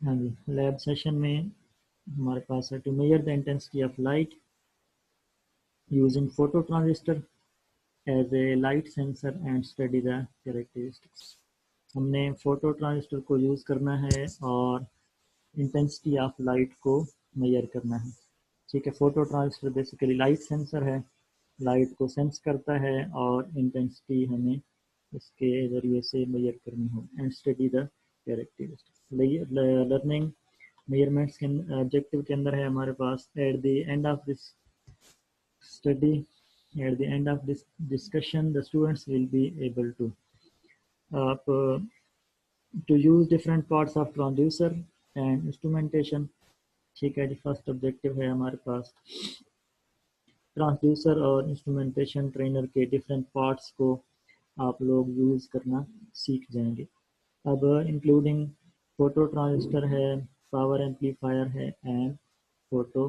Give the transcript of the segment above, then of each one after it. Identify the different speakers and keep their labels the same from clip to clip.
Speaker 1: हाँ जी, lab session में हमारे पास है to measure the intensity of light using photo transistor as a light sensor and study the characteristics. हमने photo transistor को यूज़ करना है और इंटेंसिटी ऑफ लाइट को मेजर करना है। ठीक है, photo transistor basically light sensor है, लाइट को सेंस करता है और इंटेंसिटी हमें इसके ज़रिए से मेजर करनी हो and study the characteristics. Learning measurements के ऑब्जेक्टिव के अंदर है हमारे पास at the end of this study, at the end of this discussion the students will be able to आप to use different parts of transducer and instrumentation. ठीक है जी, फर्स्ट ऑब्जेक्टिव है हमारे पास ट्रांसड्यूसर और इंस्ट्रूमेंटेशन ट्रेनर के different parts को आप लोग यूज़ करना सीख जाएंगे। अब इंक्लूडिंग फोटो ट्रांजिस्टर है, पावर एम्पलीफायर है एंड फोटो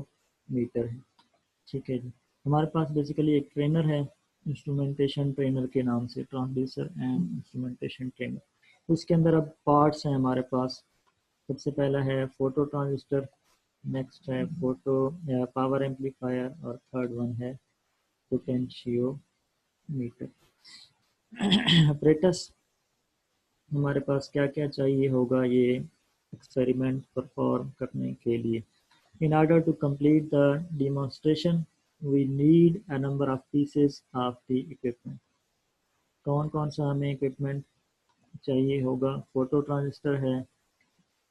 Speaker 1: मीटर है। ठीक है जी, हमारे पास बेसिकली एक ट्रेनर है इंस्ट्रूमेंटेशन ट्रेनर के नाम से, ट्रांसड्यूसर एंड इंस्ट्रूमेंटेशन ट्रेनर। उसके अंदर अब पार्ट्स हैं हमारे पास। सबसे पहला है फोटो ट्रांजिस्टर, नेक्स्ट है फोटो पावर एम्पलीफायर और थर्ड वन है पोटेंशियोमीटर। अपरेटस हमारे पास क्या क्या चाहिए होगा ये एक्सपेरिमेंट परफॉर्म करने के लिए। In order to complete the demonstration, we need a number of pieces of the equipment. कौन कौन सा हमें इक्विपमेंट चाहिए होगा? फोटो ट्रांजिस्टर है,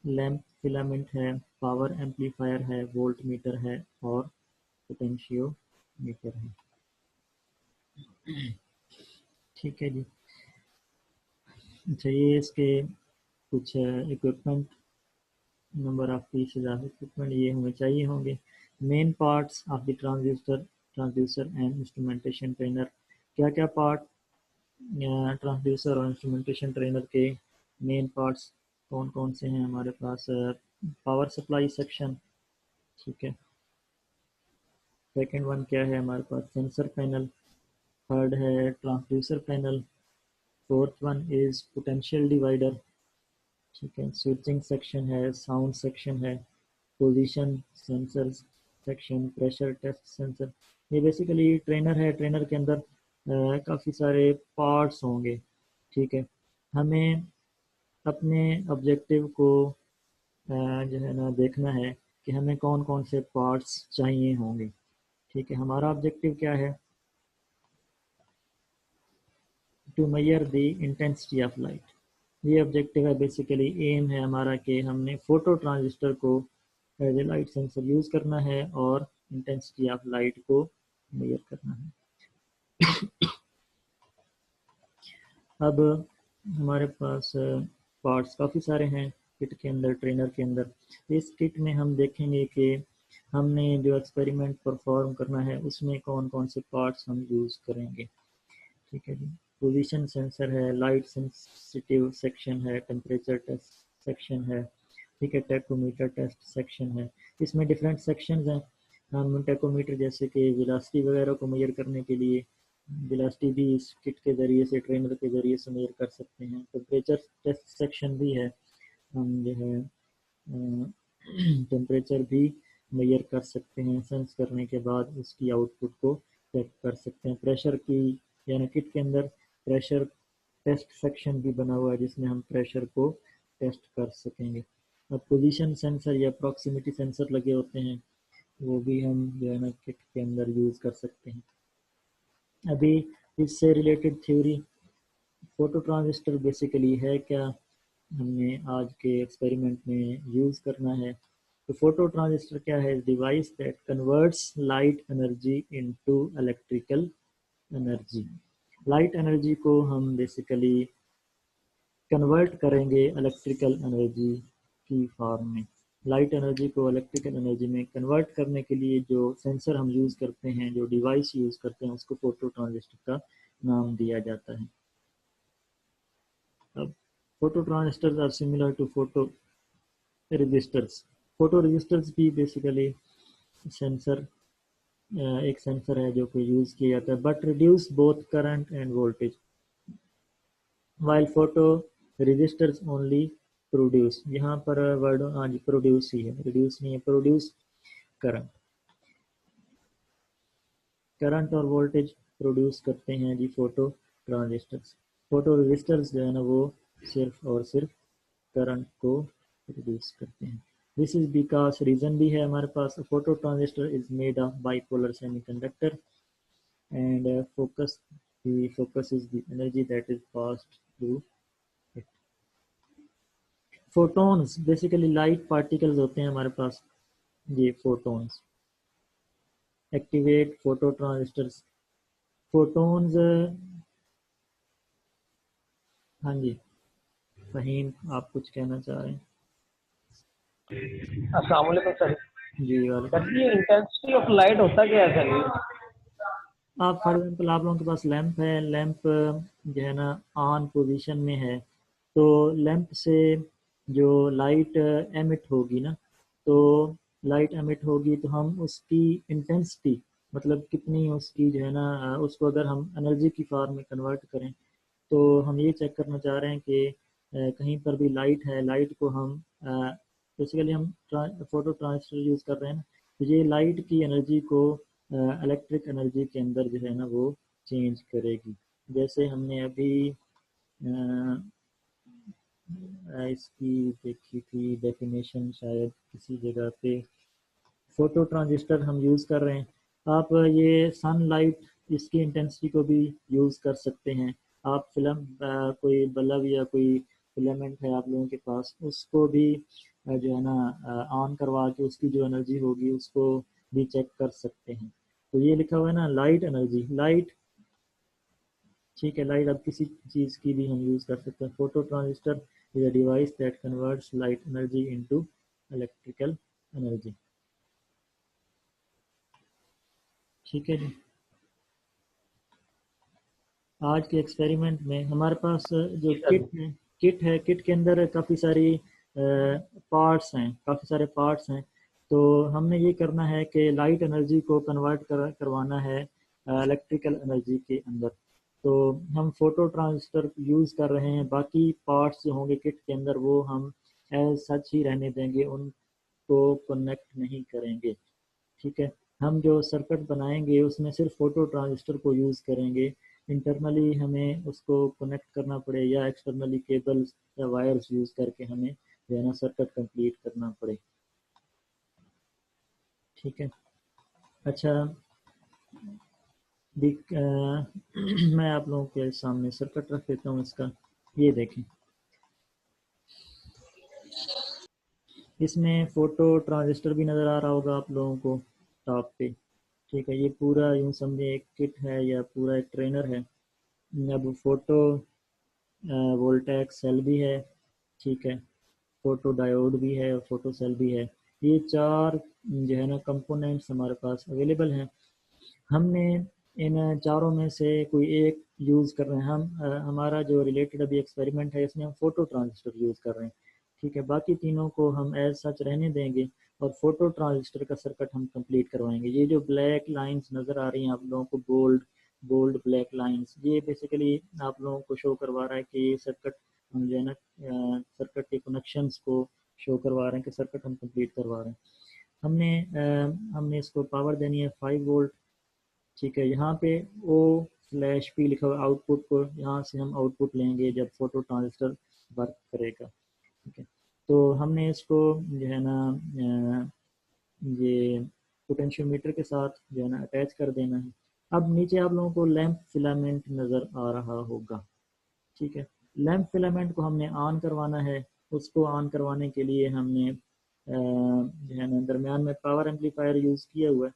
Speaker 1: लैंप फिलामेंट है, पावर एम्पलीफायर है, वोल्ट मीटर है और पोटेंशियोमीटर है। ठीक है जी, अच्छा ये इसके कुछ equipment, number of pieces of equipment ये हमें चाहिए होंगे। Main parts of the transducer and instrumentation trainer. क्या क्या पार्ट ट्रांसड्यूसर और इंस्ट्रूमेंटेशन ट्रेनर के मेन पार्ट्स कौन कौन से हैं हमारे पास? पावर सप्लाई सेक्शन, ठीक है। सेकंड वन क्या है हमारे पास? Sensor panel. थर्ड है transducer panel. Fourth one is potential divider, ठीक है। स्विचिंग सेक्शन है, साउंड सेक्शन है, position sensor section, pressure test sensor. ये बेसिकली ट्रेनर है, ट्रेनर के अंदर काफ़ी सारे पार्ट्स होंगे। ठीक है, हमें अपने ऑब्जेक्टिव को जो है ना देखना है कि हमें कौन कौन से पार्ट्स चाहिए होंगे। ठीक है, हमारा ऑब्जेक्टिव क्या है? To measure the intensity of light. ये ऑब्जेक्टिव है, बेसिकली एम है हमारा कि हमने फोटो ट्रांजिस्टर को as a light sensor use करना है और इंटेंसिटी ऑफ लाइट को मेजर करना है। अब हमारे पास पार्ट्स काफ़ी सारे हैं किट के अंदर, ट्रेनर के अंदर। इस किट में हम देखेंगे कि हमने जो एक्सपेरिमेंट परफॉर्म करना है उसमें कौन कौन से पार्ट्स हम यूज़ करेंगे। ठीक है जी, पोजीशन सेंसर है, लाइट सेंसिटिव सेक्शन है, टेम्परेचर टेस्ट सेक्शन है, ठीक है, टेकोमीटर टेस्ट सेक्शन है। इसमें डिफरेंट सेक्शंस हैं। हम टेकोमीटर जैसे कि वेलोसिटी वगैरह को मेजर करने के लिए वेलोसिटी भी इस किट के ज़रिए से, ट्रेनर के ज़रिए से मेजर कर सकते हैं। टेम्परेचर टेस्ट सेक्शन भी है, हम जो है टेम्परेचर भी मेजर कर सकते हैं, सेंस करने के बाद उसकी आउटपुट को चेक कर सकते हैं। प्रेशर की, यानी किट के अंदर प्रेशर टेस्ट सेक्शन भी बना हुआ है जिसमें हम प्रेशर को टेस्ट कर सकेंगे। अब पोजीशन सेंसर या प्रॉक्सिमिटी सेंसर लगे होते हैं, वो भी हम जो है ना किट के अंदर यूज़ कर सकते हैं। अभी इससे related theory, photo transistor basically है क्या, हमने आज के एक्सपेरिमेंट में यूज़ करना है। तो फोटो ट्रांजिस्टर क्या है? Device that converts light energy into electrical energy. Light energy को हम बेसिकली कन्वर्ट करेंगे इलेक्ट्रिकल एनर्जी की फॉर्म में। लाइट एनर्जी को इलेक्ट्रिकल एनर्जी में कन्वर्ट करने के लिए जो सेंसर हम यूज़ करते हैं, जो डिवाइस यूज़ करते हैं, उसको फोटो ट्रांजिस्टर का नाम दिया जाता है। अब photo transistors are similar to photo resistors. Photo resistors भी बेसिकली सेंसर, एक सेंसर है जो कि यूज़ किया जाता है, but reduce both current and voltage, while photo resistors only produce, यहाँ पर वर्ड हाँ जी प्रोड्यूस ही है, रिड्यूस नहीं है, प्रोड्यूस करंट। करंट और वोल्टेज प्रोड्यूस करते हैं जी फोटो ट्रांजिस्टर्स। फोटो रजिस्टर्स जो है ना वो सिर्फ और सिर्फ करंट को प्रोड्यूस करते हैं। दिस इज बिकॉज रीजन भी है हमारे पास, photo transistor is made of bipolar semiconductor and focus is the energy that is passed through it. Photons basically light particles होते हैं हमारे पास, ये photons activate photo transistors. Photons हाँ जी फहीम आप कुछ कहना चाह रहे हैं?
Speaker 2: अस्सलाम वालेकुम सर।
Speaker 1: जी वाले
Speaker 2: सर ये इंटेंसिटी ऑफ लाइट होता क्या है सर?
Speaker 1: आप फॉर एग्जाम्पल आप लोगों के पास लैंप है, लैंप जो है ना ऑन पोजीशन में है, तो लैंप से जो लाइट एमिट होगी ना, तो लाइट एमिट होगी तो हम उसकी इंटेंसिटी मतलब कितनी उसकी जो है ना उसको अगर हम एनर्जी की फॉर्म में कन्वर्ट करें, तो हम ये चेक करना चाह रहे हैं कि कहीं पर भी लाइट है, लाइट को हम बेसिकली हम फोटो ट्रांजिस्टर यूज़ कर रहे हैं ना, तो ये लाइट की एनर्जी को इलेक्ट्रिक एनर्जी के अंदर जो है ना वो चेंज करेगी। जैसे हमने अभी इसकी देखी थी डेफिनेशन शायद किसी जगह पे, फोटो ट्रांजिस्टर हम यूज़ कर रहे हैं। आप ये सनलाइट इसकी इंटेंसिटी को भी यूज़ कर सकते हैं। आप कोई बल्ब या कोई फिलामेंट है आप लोगों के पास, उसको भी जो है ना ऑन करवा के उसकी जो एनर्जी होगी उसको भी चेक कर सकते हैं। तो ये लिखा हुआ है ना लाइट एनर्जी, लाइट ठीक है, लाइट अब किसी चीज़ की भी हम यूज़ कर सकते हैं। Photo transistor is a device that converts light energy into electrical energy. ठीक है जी। आज के एक्सपेरिमेंट में हमारे पास जो
Speaker 2: जी सर।
Speaker 1: किट के अंदर काफ़ी सारी पार्ट्स हैं, काफ़ी सारे पार्ट्स हैं। तो हमने ये करना है कि लाइट एनर्जी को कन्वर्ट करवाना है इलेक्ट्रिकल एनर्जी के अंदर। तो हम फोटो ट्रांजिस्टर यूज़ कर रहे हैं, बाकी पार्ट्स जो होंगे किट के अंदर वो हम एज सच ही रहने देंगे, उनको कनेक्ट नहीं करेंगे। ठीक है, हम जो सर्किट बनाएंगे उसमें सिर्फ फोटो ट्रांजिस्टर को यूज़ करेंगे। इंटरनली हमें उसको कनेक्ट करना पड़े या एक्सटर्नली केबल्स या वायर्स यूज़ करके हमें जो है ना सर्किट कंप्लीट करना पड़े। ठीक है, अच्छा मैं आप लोगों के सामने सर्किट रख देता हूँ इसका, ये देखें। इसमें फोटो ट्रांजिस्टर भी नज़र आ रहा होगा आप लोगों को टॉप पे। ठीक है, ये पूरा यूँ समझे एक किट है या पूरा एक ट्रेनर है। अब फोटो वोल्टेक सेल भी है, ठीक है, फोटो डायोड भी है और फोटो सेल भी है। ये चार जो है ना कंपोनेंट्स हमारे पास अवेलेबल हैं। हमने इन चारों में से कोई एक यूज़ कर रहे हैं। हमारा जो रिलेटेड अभी एक्सपेरिमेंट है इसमें हम फोटो ट्रांजिस्टर यूज़ कर रहे हैं। ठीक है, बाकी तीनों को हम एज सच रहने देंगे और फोटो ट्रांजिस्टर का सर्किट हम कंप्लीट करवाएंगे। ये जो ब्लैक लाइंस नज़र आ रही हैं आप लोगों को, बोल्ड बोल्ड ब्लैक लाइंस, ये बेसिकली आप लोगों को शो करवा रहा है कि ये सर्किट हम जो है ना सर्किट के कनेक्शंस को शो करवा रहे हैं कि सर्किट हम कंप्लीट करवा रहे हैं। हमने इसको पावर देनी है 5 वोल्ट। ठीक है, यहाँ पे ओ स्लैश पी लिखा हुआ आउटपुट को, यहाँ से हम आउटपुट लेंगे जब फोटो ट्रांजिस्टर वर्क करेगा। ठीक है, तो हमने इसको जो है ना ये पोटेंशियोमीटर के साथ जो है ना अटैच कर देना है। अब नीचे आप लोगों को लैंप फिलामेंट नज़र आ रहा होगा। ठीक है, लैंप फिलामेंट को हमने ऑन करवाना है। उसको ऑन करवाने के लिए हमने जो है ना दरमियान में पावर एम्पलीफायर यूज़ किया हुआ है।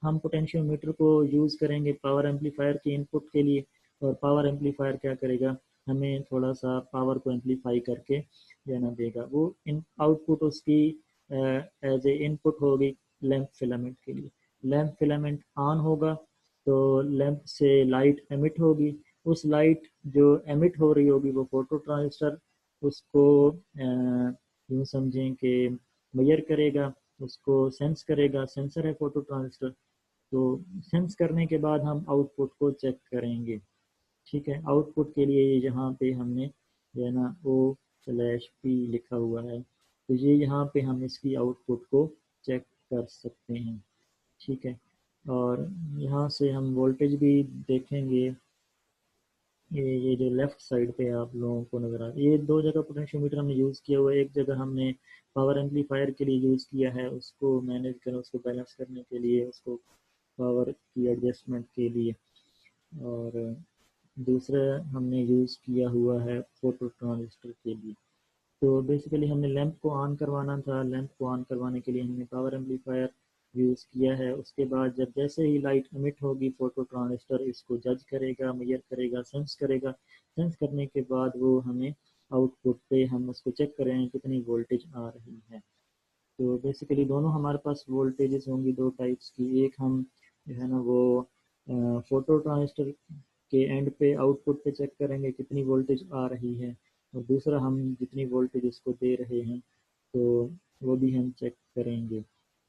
Speaker 1: हम पोटेंशियोमीटर को यूज़ करेंगे पावर एम्पलीफायर के इनपुट के लिए, और पावर एम्पलीफायर क्या करेगा, हमें थोड़ा सा पावर को एम्पलीफाई करके देना देगा। वो इन आउटपुट उसकी एज ए इनपुट होगी लैंप फिलामेंट के लिए। लैंप फिलामेंट ऑन होगा तो लैंप से लाइट एमिट होगी। उस लाइट जो एमिट हो रही होगी वो फोटो ट्रांजिस्टर उसको यूँ समझें कि मेजर करेगा, उसको सेंस करेगा। सेंसर है फोटो ट्रांजिस्टर, तो सेंस करने के बाद हम आउटपुट को चेक करेंगे। ठीक है, आउटपुट के लिए यहाँ पे हमने जो है ना O/P लिखा हुआ है, तो ये यहाँ पे हम इसकी आउटपुट को चेक कर सकते हैं। ठीक है, और यहाँ से हम वोल्टेज भी देखेंगे। ये जो लेफ्ट साइड पे आप लोगों को नज़र आ रहा है, ये दो जगह पोटेंशियोमीटर हमने यूज़ किया हुआ है। एक जगह हमने पावर एम्पलीफायर के लिए यूज़ किया है, उसको मैनेज करने, उसको बैलेंस करने के लिए, उसको पावर की एडजस्टमेंट के लिए, और दूसरा हमने यूज़ किया हुआ है फोटो ट्रांजिस्टर के लिए। तो बेसिकली हमने लैंप को ऑन करवाना था, लैंप को ऑन करवाने के लिए हमने पावर एम्पलीफायर यूज़ किया है। उसके बाद जब जैसे ही लाइट एमिट होगी, फोटो ट्रांजिस्टर इसको जज करेगा, मेजर करेगा, सेंस करेगा। सेंस करने के बाद वो हमें आउटपुट पे हम उसको चेक करें कितनी वोल्टेज आ रही है। तो बेसिकली दोनों हमारे पास वोल्टेजेस होंगी दो टाइप्स की। एक हम जो है ना वो फोटो ट्रांजिस्टर के एंड पे आउटपुट पे चेक करेंगे कितनी वोल्टेज आ रही है, और दूसरा हम जितनी वोल्टेज इसको दे रहे हैं तो वो भी हम चेक करेंगे।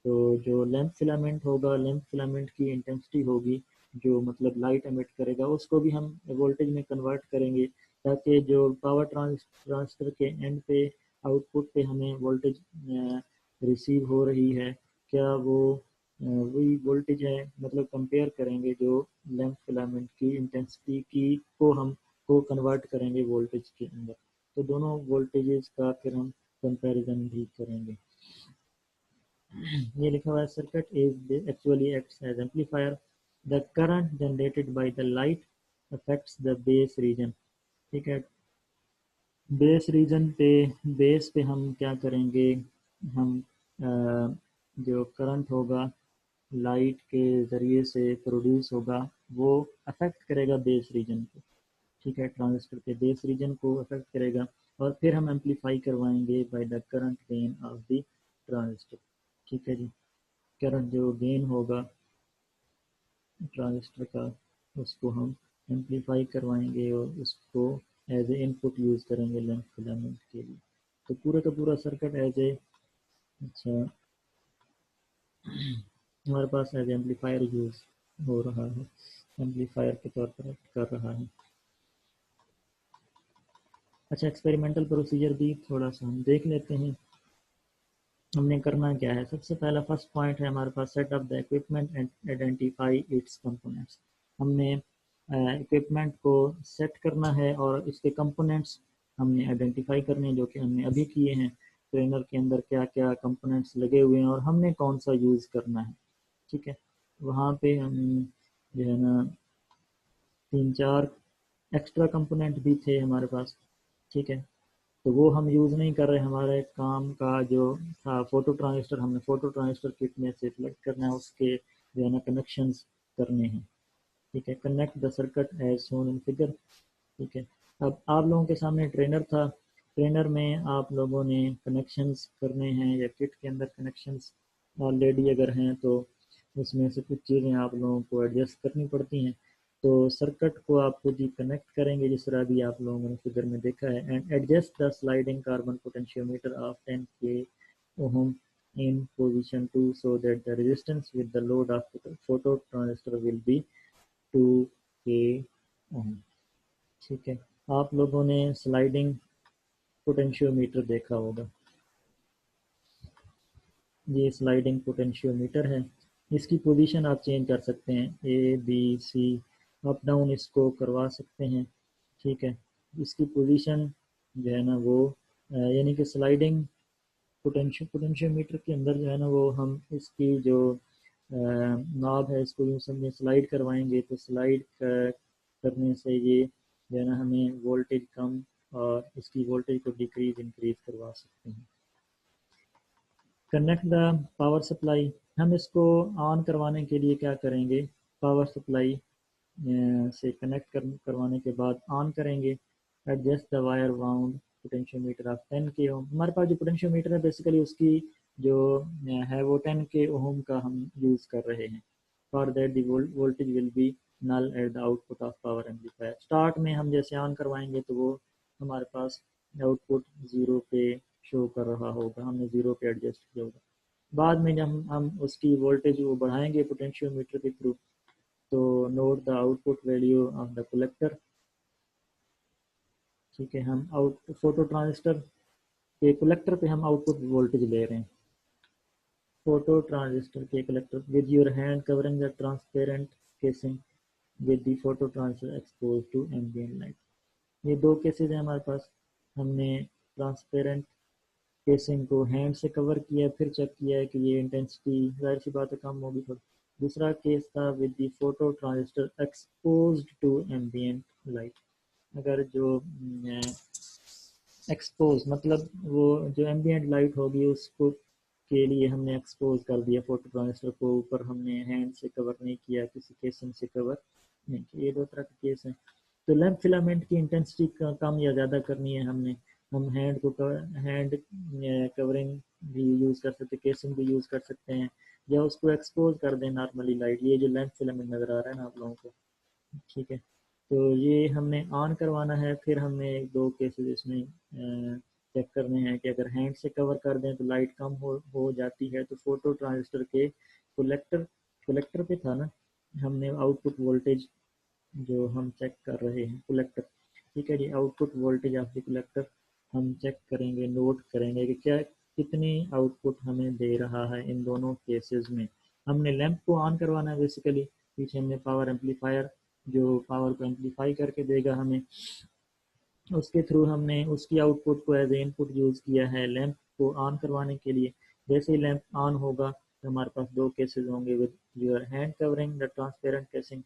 Speaker 1: तो जो लैंप फिलामेंट होगा, लैंप फिलामेंट की इंटेंसिटी होगी, जो मतलब लाइट एमिट करेगा, उसको भी हम वोल्टेज में कन्वर्ट करेंगे, ताकि जो पावर ट्रांजिस्टर के एंड पे आउटपुट पे हमें वोल्टेज रिसीव हो रही है, क्या वो वही वोल्टेज है, मतलब कंपेयर करेंगे जो लैंप फिलामेंट की इंटेंसिटी की को हम को कन्वर्ट करेंगे वोल्टेज के अंदर। तो दोनों वोल्टेजेस का फिर हम कंपैरिजन भी करेंगे। ये लिखा हुआ है circuit is actually acts as amplifier, the current generated by the light affects the base region. ठीक है, बेस रीजन पे, बेस पे हम क्या करेंगे, हम जो करंट होगा लाइट के ज़रिए से प्रोड्यूस होगा, वो अफेक्ट करेगा बेस रीजन को। ठीक है, ट्रांजिस्टर के बेस रीजन को अफेक्ट करेगा, और फिर हम एम्पलीफाई करवाएंगे by the current gain of the transistor. ठीक है जी, करंट जो गेन होगा ट्रांजिस्टर का, उसको हम एम्पलीफाई करवाएंगे और उसको एज ए इनपुट यूज़ करेंगे लैंप फिलामेंट के लिए। तो पूरा का पूरा सर्किट एज ए, अच्छा, हमारे पास एज एम्पलीफायर यूज़ हो रहा है, एम्पलीफायर के तौर पर एक्ट कर रहा है। अच्छा, एक्सपेरिमेंटल प्रोसीजर भी थोड़ा सा हम देख लेते हैं। हमने करना क्या है, सबसे पहला फर्स्ट पॉइंट है हमारे पास, set up the equipment and identify its components. हमने इक्विपमेंट को सेट करना है और इसके कंपोनेंट्स हमने आइडेंटिफाई करने हैं, जो कि हमने अभी किए हैं। ट्रेनर के अंदर क्या क्या कंपोनेंट्स लगे हुए हैं और हमने कौन सा यूज़ करना है। ठीक है, वहाँ पे हम जो है ना 3-4 एक्स्ट्रा कंपोनेंट भी थे हमारे पास। ठीक है, तो वो हम यूज़ नहीं कर रहे। हमारे काम का जो था फोटो ट्रांजिस्टर, हमने फोटो ट्रांजिस्टर किट में से सिलेक्ट करना है, उसके जो है ना कनेक्शंस करने हैं। ठीक है, connect the circuit as shown in figure. ठीक है, अब आप लोगों के सामने ट्रेनर था, ट्रेनर में आप लोगों ने कनेक्शंस करने हैं, या किट के अंदर कनेक्शंस ऑलरेडी अगर हैं तो उसमें से कुछ चीज़ें आप लोगों को एडजस्ट करनी पड़ती हैं। तो सर्किट को आप खुद ही कनेक्ट करेंगे, जिस तरह भी आप लोगों ने फिगर में देखा है, and adjust the sliding carbon potentiometer of 10 के ओम in position 2 so that the resistance with the load of the photo transistor will be 2k ohm। ठीक है, आप लोगों ने स्लाइडिंग पोटेंशियोमीटर देखा होगा, ये स्लाइडिंग पोटेंशियोमीटर है। इसकी पोजीशन आप चेंज कर सकते हैं, A B C, up down इसको करवा सकते हैं। ठीक है, इसकी पोजीशन जो है ना वो यानी कि स्लाइडिंग पोटेंशियोमीटर के अंदर जो है ना वो हम इसकी जो नॉब है इसको यूँ समझे स्लाइड करवाएंगे, तो स्लाइड करने से ये जो है ना हमें वोल्टेज कम और इसकी वोल्टेज को डिक्रीज इंक्रीज करवा सकते हैं। कनेक्ट द पावर सप्लाई, हम इसको ऑन करवाने के लिए क्या करेंगे, पावर सप्लाई से कनेक्ट करवाने के बाद ऑन करेंगे। Adjust the wire wound potentiometer of 10 के ओम। हमारे पास जो पोटेंशियोमीटर है बेसिकली उसकी जो है वो 10 के ओम का हम यूज़ कर रहे हैं। For that the voltage will be null at the output of power amplifier. Start में हम जैसे ऑन करवाएंगे तो वो हमारे पास आउटपुट ज़ीरो पे शो कर रहा होगा, हमने ज़ीरो पे एडजस्ट किया होगा। बाद में जब हम उसकी वोल्टेज वो बढ़ाएंगे पोटेंशियोमीटर के थ्रू, तो note the output value of the collector. ठीक है, हम फोटो ट्रांजिस्टर के कलेक्टर पे हम आउटपुट वोल्टेज ले रहे हैं। फोटो ट्रांजिस्टर के collector with your hand covering the transparent casing with the photo transistor expose to ambient light. ये दो केसेस हैं हमारे पास। हमने ट्रांसपेरेंट केसिंग को हैंड से कवर किया, फिर चेक किया है कि ये इंटेंसिटी जाहिर सी बात है कम होगी थोड़ी। दूसरा केस था with the photo transistor exposed to ambient light. अगर जो एक्सपोज मतलब वो जो एम्बिएंट लाइट होगी उसको के लिए हमने एक्सपोज कर दिया फोटो ट्रांजिस्टर को, ऊपर हमने हैंड से कवर नहीं किया, किसी केसिंग से कवर नहीं किया। ये दो तरह के केस हैं। तो लैंप फिलामेंट की इंटेंसिटी कम या ज़्यादा करनी है हमने, हम हैंड कवरिंग भी यूज़ कर सकते, केसिंग भी यूज़ कर सकते हैं, या उसको एक्सपोज कर दें नॉर्मली लाइट। ये जो लैंप फिलामेंट नज़र आ रहा है ना आप लोगों को, ठीक है। तो ये हमने ऑन करवाना है। फिर हमने एक दो केसेस इसमें चेक करने हैं कि अगर हैंड से कवर कर दें तो लाइट कम हो जाती है। तो फोटो ट्रांजिस्टर के कलेक्टर पे था ना, हमने आउटपुट वोल्टेज जो हम चेक कर रहे हैं कलेक्टर, ठीक है जी। Output voltage of the collector हम चेक करेंगे, नोट करेंगे कि क्या कितनी आउटपुट हमें दे रहा है इन दोनों केसेस में। हमने लैंप को ऑन करवाना है बेसिकली। पीछे हमने पावर एम्पलीफायर जो पावर को एम्पलीफाई करके देगा हमें, उसके थ्रू हमने उसकी आउटपुट को एज ए इनपुट यूज़ किया है लैंप को ऑन करवाने के लिए। जैसे ही लैंप ऑन होगा तो हमारे पास दो केसेस होंगे, with your hand covering the transparent casing,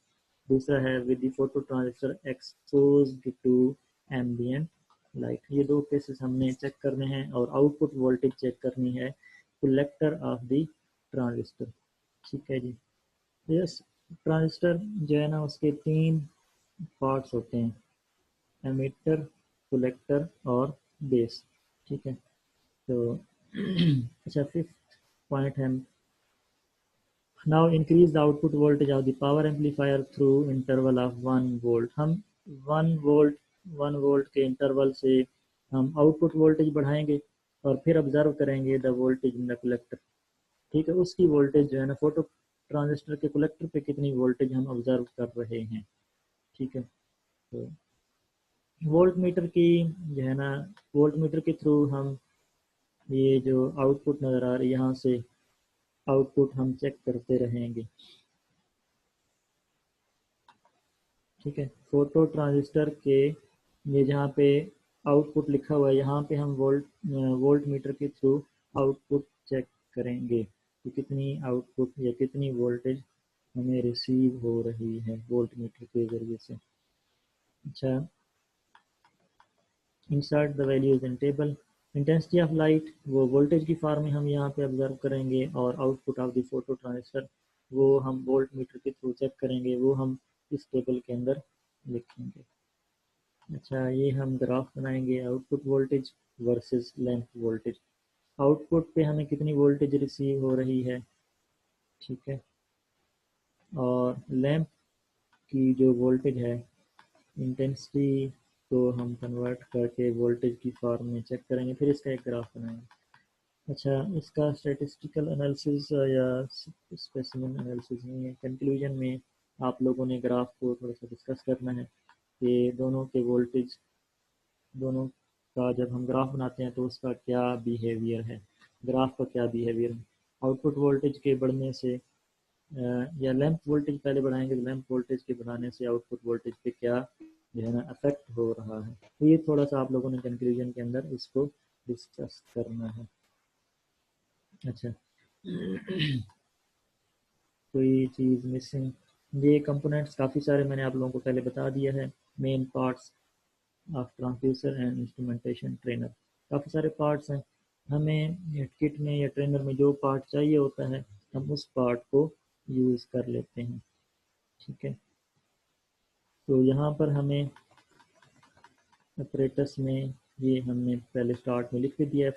Speaker 1: दूसरा है with the photo transistor exposed to ambient light. ये दो केसेस हमने चेक करने हैं और आउटपुट वोल्टेज चेक करनी है कलेक्टर ऑफ द ट्रांजिस्टर, ठीक है जी। यस, ट्रांजिस्टर जो है ना उसके तीन पार्ट्स होते हैं, एमिटर, कलेक्टर और बेस, ठीक है। तो अच्छा, फिफ्थ पॉइंट है, now increase the output voltage of the power amplifier through interval of 1 volt. हम 1 वोल्ट के इंटरवल से हम आउटपुट वोल्टेज बढ़ाएंगे और फिर ऑब्जर्व करेंगे the voltage in the collector, ठीक है। उसकी वोल्टेज जो है ना फोटो ट्रांजिस्टर के कलेक्टर पे कितनी वोल्टेज हम ऑब्जर्व कर रहे हैं, ठीक है। तो वोल्ट मीटर की जो है ना, वोल्ट मीटर के थ्रू हम ये जो आउटपुट नज़र आ रही है यहाँ से आउटपुट हम चेक करते रहेंगे, ठीक है। फोटो ट्रांजिस्टर के ये जहाँ पे आउटपुट लिखा हुआ है यहाँ पे हम वोल्ट मीटर के थ्रू आउटपुट चेक करेंगे कि कितनी आउटपुट या कितनी वोल्टेज हमें रिसीव हो रही है वोल्ट मीटर के ज़रिए से। अच्छा, insert the values in table. Intensity of light वो वोल्टेज की फॉर्म में हम यहाँ पे ऑब्जर्व करेंगे, और output of the photo transistor वो हम वोल्ट मीटर के थ्रू चेक करेंगे, वो हम इस टेबल के अंदर लिखेंगे। अच्छा, ये हम ग्राफ बनाएंगे output voltage versus lamp voltage. Output पे हमें कितनी वोल्टेज रिसीव हो रही है, ठीक है, और लैंप की जो वोल्टेज है इंटेंसिटी को हम कन्वर्ट करके वोल्टेज की फॉर्म में चेक करेंगे, फिर इसका एक ग्राफ बनाएंगे। अच्छा, इसका स्टैटिस्टिकल एनालिसिस या स्पेसिमेन एनालिसिस नहीं है। कंक्लूजन में आप लोगों ने ग्राफ को थोड़ा सा डिस्कस करना है कि दोनों के वोल्टेज, दोनों का जब हम ग्राफ बनाते हैं तो उसका क्या बिहेवियर है, ग्राफ का क्या बिहेवियर है। आउटपुट वोल्टेज के बढ़ने से या लैंप वोल्टेज पहले बढ़ाएंगे तो लैंप वोल्टेज के बढ़ाने से आउटपुट वोल्टेज पे क्या जो है ना अफेक्ट हो रहा है। तो ये थोड़ा सा आप लोगों ने कंक्लूजन के अंदर इसको डिस्कस करना है। अच्छा, कोई चीज़ मिसिंग, ये कंपोनेंट्स काफ़ी सारे मैंने आप लोगों को पहले बता दिया है। Main parts of transducer and instrumentation trainer, काफ़ी सारे पार्ट्स हैं। हमें किट में या ट्रेनर में जो पार्ट चाहिए होता है हम उस पार्ट को यूज़ कर लेते हैं, ठीक है। तो यहाँ पर हमें ऑपरेटर्स में ये हमने पहले स्टार्ट में लिख के दिया है।